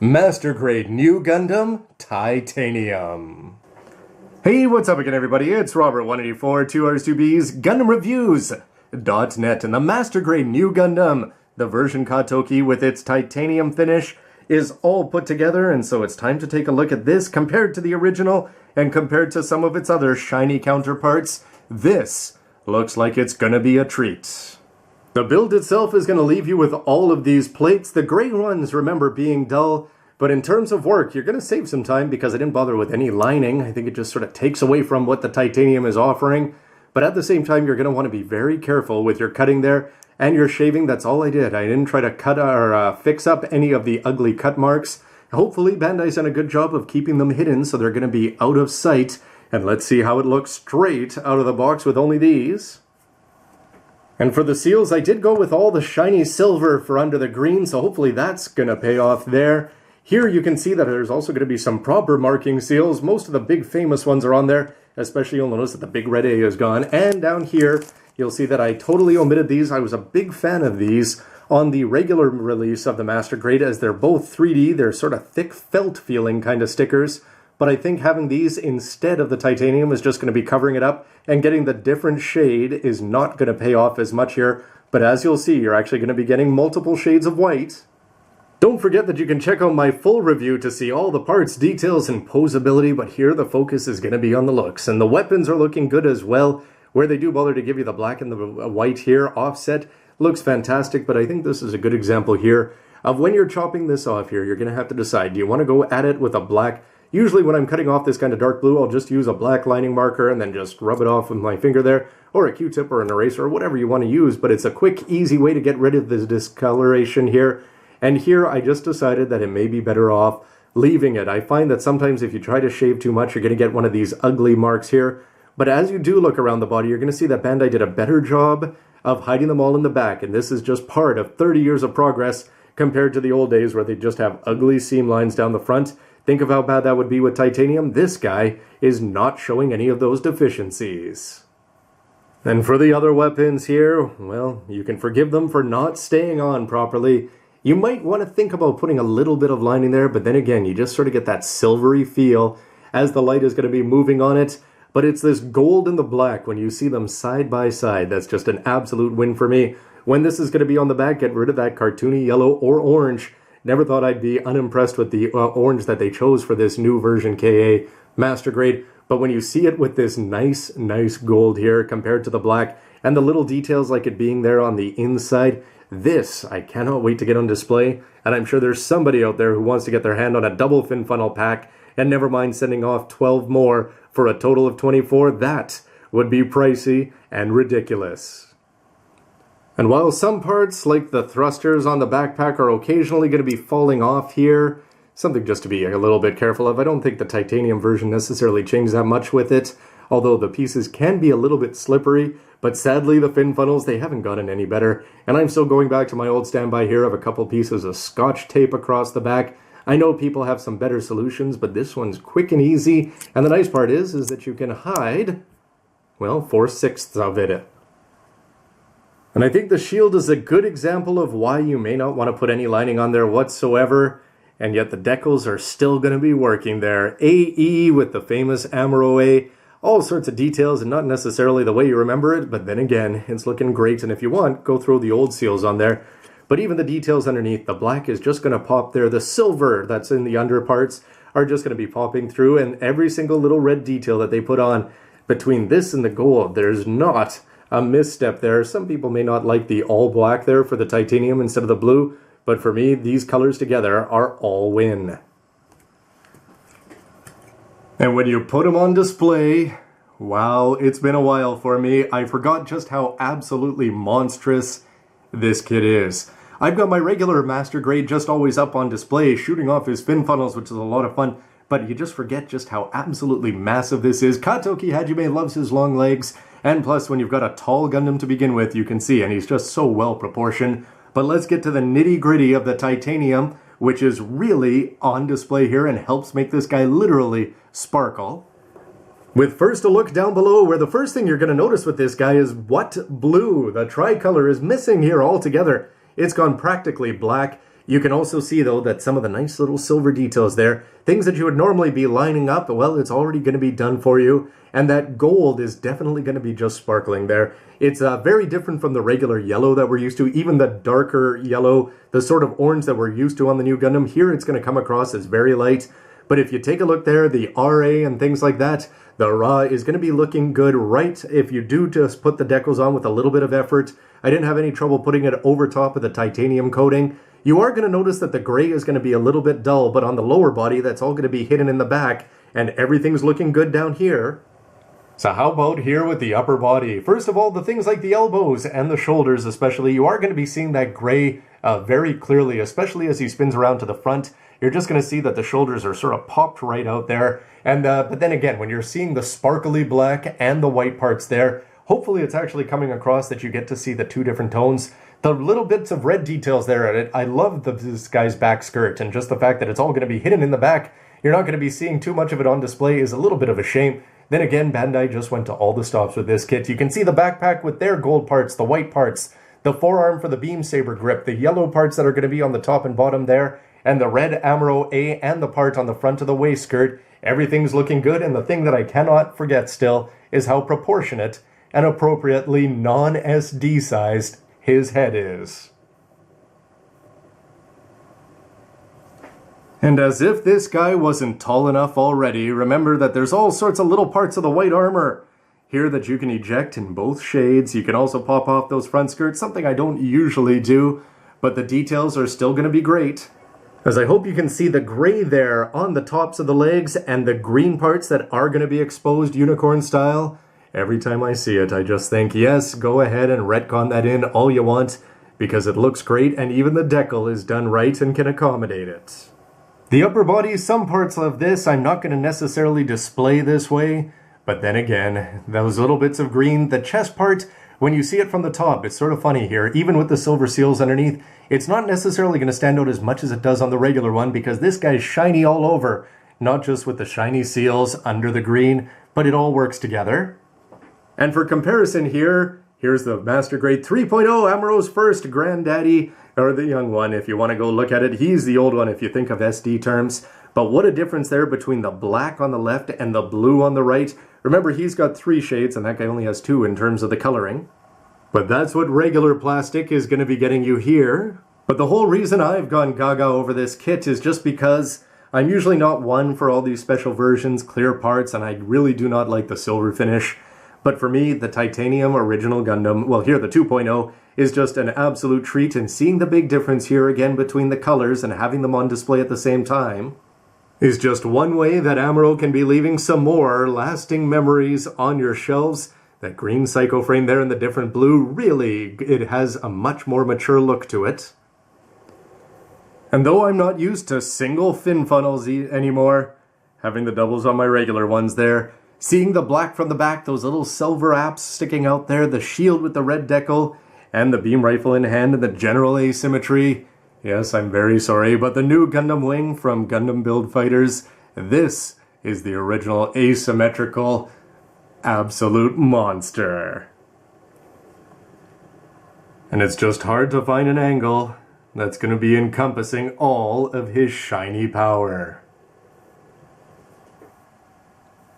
Master Grade Nu Gundam Titanium. Hey, what's up again, everybody? It's Robert184, 2Rs2Bs, Gundam Reviews.net, and the Master Grade Nu Gundam, the version Katoki with its titanium finish, is all put together, and so it's time to take a look at this compared to the original and compared to some of its other shiny counterparts. This looks like it's gonna be a treat. The build itself is going to leave you with all of these plates. The gray ones, remember, being dull. But in terms of work, you're going to save some time because I didn't bother with any lining. I think it just sort of takes away from what the titanium is offering. But at the same time, you're going to want to be very careful with your cutting there and your shaving. That's all I did. I didn't try to cut or fix up any of the ugly cut marks. Hopefully, Bandai's done a good job of keeping them hidden, so they're going to be out of sight. And let's see how it looks straight out of the box with only these. And for the seals, I did go with all the shiny silver for under the green, so hopefully that's going to pay off there. Here you can see that there's also going to be some proper marking seals. Most of the big famous ones are on there, especially you'll notice that the big red A is gone. And down here, you'll see that I totally omitted these. I was a big fan of these on the regular release of the Master Grade, as they're both 3D. They're sort of thick felt feeling kind of stickers. But I think having these instead of the titanium is just going to be covering it up, and getting the different shade is not going to pay off as much here. But as you'll see, you're actually going to be getting multiple shades of white. Don't forget that you can check out my full review to see all the parts, details, and posability, but here the focus is going to be on the looks. And the weapons are looking good as well, where they do bother to give you the black and the white here. Offset looks fantastic, but I think this is a good example here of when you're chopping this off here, you're going to have to decide, do you want to go at it with a black? Usually when I'm cutting off this kind of dark blue, I'll just use a black lining marker and then just rub it off with my finger there, or a Q-tip or an eraser, or whatever you want to use, but it's a quick, easy way to get rid of this discoloration here. And here I just decided that it may be better off leaving it. I find that sometimes if you try to shave too much, you're going to get one of these ugly marks here. But as you do look around the body, you're going to see that Bandai did a better job of hiding them all in the back, and this is just part of 30 years of progress compared to the old days where they just have ugly seam lines down the front. Think of how bad that would be with titanium. This guy is not showing any of those deficiencies. And for the other weapons here, well, you can forgive them for not staying on properly. You might want to think about putting a little bit of lining there, but then again, you just sort of get that silvery feel as the light is going to be moving on it. But it's this gold and the black when you see them side by side. That's just an absolute win for me. When this is going to be on the back, get rid of that cartoony yellow or orange. Never thought I'd be unimpressed with the orange that they chose for this new version KA Master Grade. But when you see it with this nice gold here compared to the black, and the little details like it being there on the inside, this I cannot wait to get on display. And I'm sure there's somebody out there who wants to get their hand on a double fin funnel pack, and never mind sending off 12 more for a total of 24. That would be pricey and ridiculous. And while some parts, like the thrusters on the backpack, are occasionally going to be falling off here, something just to be a little bit careful of. I don't think the titanium version necessarily changed that much with it, although the pieces can be a little bit slippery, but sadly the fin funnels, they haven't gotten any better. And I'm still going back to my old standby here of a couple pieces of Scotch tape across the back. I know people have some better solutions, but this one's quick and easy, and the nice part is that you can hide, well, 4/6 of it. And I think the shield is a good example of why you may not want to put any lining on there whatsoever, and yet the decals are still going to be working there. AE with the famous Amuro A, all sorts of details and not necessarily the way you remember it, but then again, it's looking great, and if you want, go throw the old seals on there. But even the details underneath, the black is just going to pop there. The silver that's in the underparts are just going to be popping through, and every single little red detail that they put on between this and the gold, there's not a misstep there. Some people may not like the all black there for the titanium instead of the blue, but for me, these colors together are all win. And when you put them on display, wow, it's been a while for me. I forgot just how absolutely monstrous this kid is. I've got my regular Master Grade just always up on display, shooting off his fin funnels, which is a lot of fun, but you just forget just how absolutely massive this is. Katoki Hajime loves his long legs, and plus when you've got a tall Gundam to begin with, you can see, and he's just so well proportioned. But let's get to the nitty-gritty of the titanium, which is really on display here and helps make this guy literally sparkle. With first a look down below, where the first thing you're going to notice with this guy is what blue. The tricolor is missing here altogether. It's gone practically black. You can also see, though, that some of the nice little silver details there, things that you would normally be lining up, well, it's already going to be done for you. And that gold is definitely going to be just sparkling there. It's very different from the regular yellow that we're used to, even the darker yellow, the sort of orange that we're used to on the Nu Gundam. Here it's going to come across as very light. But if you take a look there, the RA and things like that, the Ra is going to be looking good right if you do just put the decals on with a little bit of effort. I didn't have any trouble putting it over top of the titanium coating. You are going to notice that the gray is going to be a little bit dull, but on the lower body, that's all going to be hidden in the back, and everything's looking good down here. So how about here with the upper body? First of all, the things like the elbows and the shoulders especially, you are going to be seeing that gray very clearly, especially as he spins around to the front. You're just going to see that the shoulders are sort of popped right out there. And but then again, when you're seeing the sparkly black and the white parts there, hopefully it's actually coming across that you get to see the two different tones. The little bits of red details there, I love this guy's back skirt, and just the fact that it's all going to be hidden in the back, you're not going to be seeing too much of it on display is a little bit of a shame. Then again, Bandai just went to all the stops with this kit. You can see the backpack with their gold parts, the white parts, the forearm for the beam saber grip, the yellow parts that are going to be on the top and bottom there, and the red Amuro A and the part on the front of the waist skirt. Everything's looking good, and the thing that I cannot forget still is how proportionate and appropriately non-SD sized his head is. And as if this guy wasn't tall enough already, remember that there's all sorts of little parts of the white armor here that you can eject in both shades. You can also pop off those front skirts, something I don't usually do, but the details are still going to be great. As I hope you can see the gray there on the tops of the legs and the green parts that are going to be exposed unicorn style. Every time I see it, I just think, yes, go ahead and retcon that in all you want, because it looks great and even the decal is done right and can accommodate it. The upper body, some parts of this I'm not going to necessarily display this way, but then again, those little bits of green, the chest part, when you see it from the top, it's sort of funny here, even with the silver seals underneath, it's not necessarily going to stand out as much as it does on the regular one, because this guy's shiny all over, not just with the shiny seals under the green, but it all works together. And for comparison here, here's the Master Grade 3.0, Amuro's first granddaddy, or the young one if you want to go look at it. He's the old one if you think of SD terms. But what a difference there between the black on the left and the blue on the right. Remember, he's got 3 shades and that guy only has 2 in terms of the coloring. But that's what regular plastic is going to be getting you here. But the whole reason I've gone gaga over this kit is just because I'm usually not one for all these special versions, clear parts, and I really do not like the silver finish. But for me, the Titanium Original Gundam, well here the 2.0, is just an absolute treat, and seeing the big difference here again between the colors and having them on display at the same time is just one way that Amuro can be leaving some more lasting memories on your shelves. That green Psycho frame there in the different blue, really, it has a much more mature look to it. And though I'm not used to single fin funnels anymore, having the doubles on my regular ones there, seeing the black from the back, those little silver apps sticking out there, the shield with the red decal, and the beam rifle in hand and the general asymmetry. Yes, I'm very sorry, but the Nu Gundam wing from Gundam Build Fighters, this is the original asymmetrical absolute monster. And it's just hard to find an angle that's going to be encompassing all of his shiny power.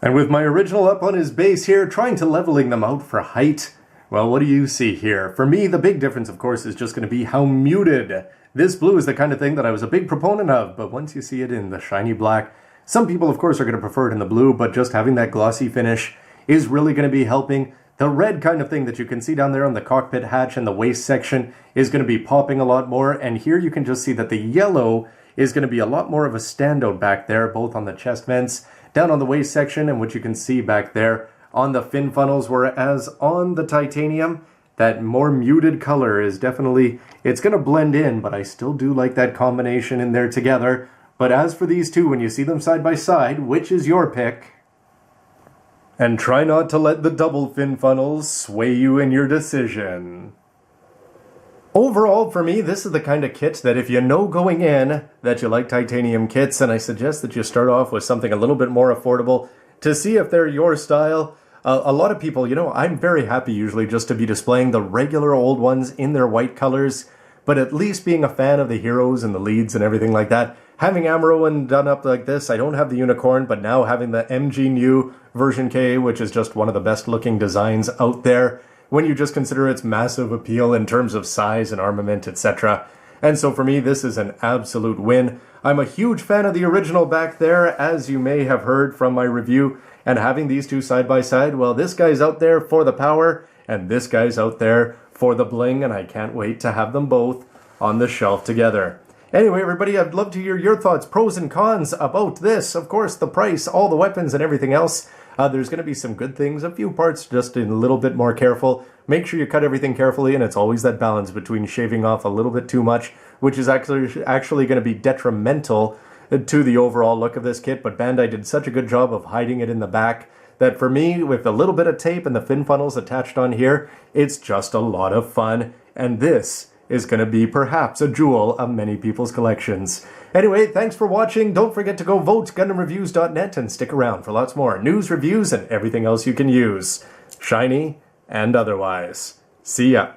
And with my original up on his base here, trying to leveling them out for height, well, what do you see here? For me, the big difference, of course, is just going to be how muted. This blue is the kind of thing that I was a big proponent of, but once you see it in the shiny black, some people, of course, are going to prefer it in the blue, but just having that glossy finish is really going to be helping. The red kind of thing that you can see down there on the cockpit hatch and the waist section is going to be popping a lot more, and here you can just see that the yellow is going to be a lot more of a standout back there, both on the chest vents, down on the waist section, and what you can see back there on the fin funnels, whereas on the titanium, that more muted color is definitely, it's going to blend in, but I still do like that combination in there together. But as for these two, when you see them side by side, which is your pick? And try not to let the double fin funnels sway you in your decision. Overall, for me, this is the kind of kit that if you know going in that you like titanium kits, and I suggest that you start off with something a little bit more affordable to see if they're your style. A lot of people, you know, I'm very happy usually just to be displaying the regular old ones in their white colors, but at least being a fan of the heroes and the leads and everything like that, having Amuro and done up like this, I don't have the unicorn, but now having the MG New version K, which is just one of the best looking designs out there, when you just consider its massive appeal in terms of size and armament, etc. And so for me, this is an absolute win. I'm a huge fan of the original back there, as you may have heard from my review, and having these two side by side, well, this guy's out there for the power, and this guy's out there for the bling, and I can't wait to have them both on the shelf together. Anyway, everybody, I'd love to hear your thoughts, pros and cons about this. Of course, the price, all the weapons, and everything else. There's going to be some good things, a few parts just a little bit more careful. Make sure you cut everything carefully, and it's always that balance between shaving off a little bit too much, which is actually going to be detrimental to the overall look of this kit. But Bandai did such a good job of hiding it in the back that for me, with a little bit of tape and the fin funnels attached on here, it's just a lot of fun. And this is going to be perhaps a jewel of many people's collections. Anyway, thanks for watching. Don't forget to go vote GundamReviews.net and stick around for lots more news, reviews, and everything else you can use. Shiny and otherwise. See ya.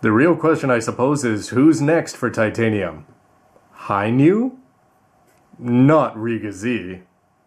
The real question, I suppose, is who's next for Titanium? Hainu? Not Riga Z.